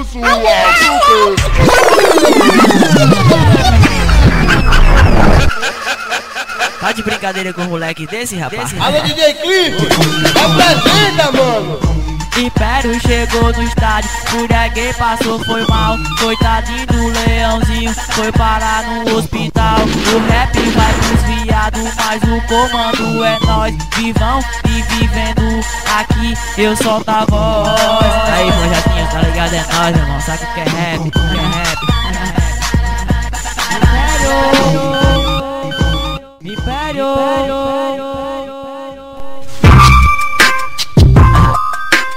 Caçamos o alto. Tá de brincadeira com um moleque desse, rapaz? Alô, DJ Clipe, apresenta, mano. Império chegou no estádio, fúria gay passou, foi mal. Coitadinho do leãozinho, foi parar no hospital. O rap vai pros viados, mas o comando é nós. Vivão e vivendo aqui, eu solto a voz. Aí, projetinho, tá ligado? É nós, meu irmão, sabe o que é rap? O que é rap? Império!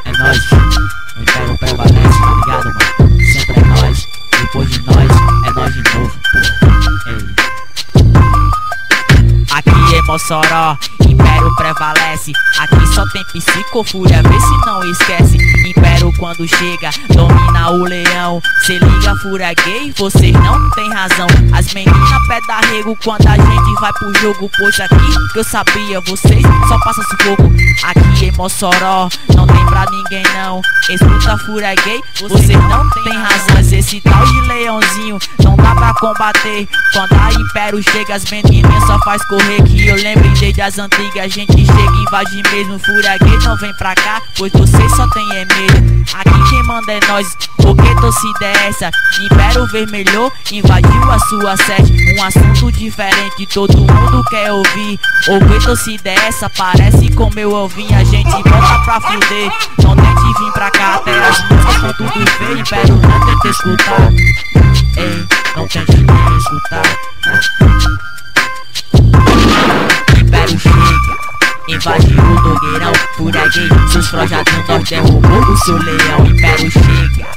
É nóis, o Império prevalece, tá ligado, mano? Sempre é nóis, depois de nós, é nós de novo, pô. Ei. Aqui é Mossoró, Império prevalece. Aqui só tem psicofúria, vê se não esquece. Império quando chega, domina o leão. Cê liga, fúria gay, vocês não tem razão. As meninas pé da rego quando a gente vai pro jogo. Pois aqui que eu sabia, vocês só passam sufoco. Aqui em Mossoró, não tem pra ninguém não. Escuta, fúria gay, vocês não tem razão. Mas esse tal de leãozinho não dá pra combater. Quando a Império chega, as meninas só faz correr. Que eu lembro desde as antigas, a gente chega e invade mesmo. Fúria gay não vem pra cá, pois vocês só tem é medo. Aqui quem manda é nós, porque torcida é essa? Império Vermelho invadiu a sua sede. Um assunto diferente, todo mundo quer ouvir. Ou que torcida é essa? Parece como eu ouvi. A gente volta pra fuder, não tente vir pra cá. Até as músicas com tudo feio. Império não tenta escutar. Ei, não tente nem escutar. Império chega, invadiu o Nogueirão. Fúria gay, seus projadinhos nós derrubou o seu leão. Império chega,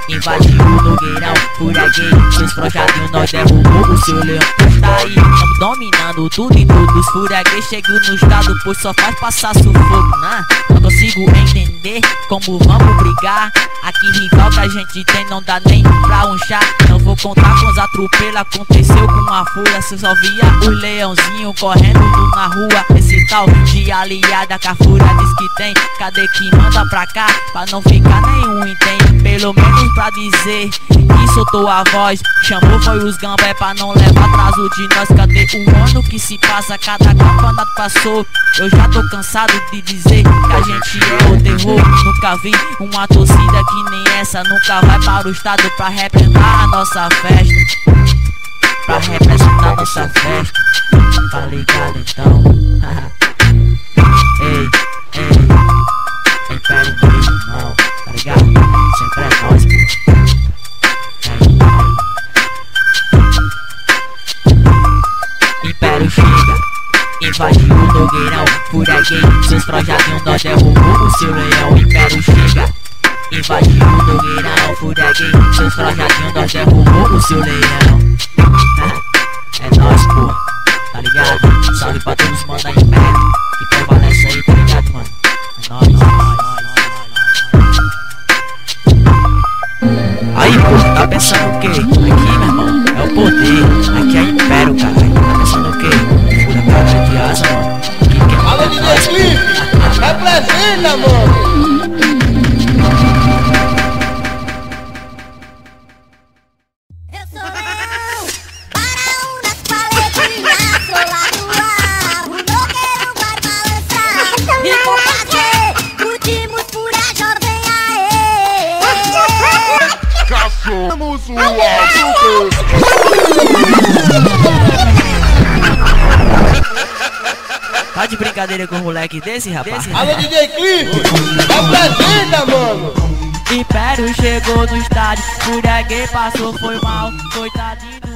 invadiu o Nogueirão. Fúria gay, seus projadinhos nós derrubou o seu leão. Pois tá aí, tamo dominando tudo e todos. Fúria gay chegou no estado, pois só faz passar sufoco, né? Não consigo entender como vamos brigar. Aqui rival que a gente tem não dá nem pra um chá. Não vou contar com os atropelos, aconteceu com a fúria. Cê só via os leãozinhos correndo na rua. Esse tal de aliada que a fúria diz que tem. Cadê que manda pra cá? Pra não ficar nenhum entende. Pelo menos pra dizer que soltou a voz. Chamou foi os gambé pra não levar atraso de nós. Cadê um ano que se passa, cada campeonato passou. Eu já tô cansado de dizer que a gente é o terror. Nunca vi uma torcida que nem essa. Nunca vai para o estado pra representar a nossa festa. Pra representar a nossa festa. Tá ligado então? Ei, ei, Império mesmo não, tá ligado? Sempre é nós, pô. Império chega, invadiu o Nogueirão. Fúria gay, seus projadinhos nós derrubou o seu leão. Império chega, invadiu o Nogueirão. Fúria gay, seus projadinhos nós derrubou o seu leão. É nóis, pô, tá ligado? Salve pra todos, manda Império que prevalece aí, tá ligado, mano? É nóis, Aí, pô, tá pensando o quê? Aqui, meu irmão, é o poder. Aqui é Império, caralho. Tá pensando o quê? Fura cara de asa, mano. Aqui quem manda é nós, pô. Representa, mano. Caçamos o alto. Tá de brincadeira com um moleque desse, rapaz? Alô, DJ Clipe, apresenta, mano. Império chegou no estádio, fúria gay passou, foi mal. Coitadinho do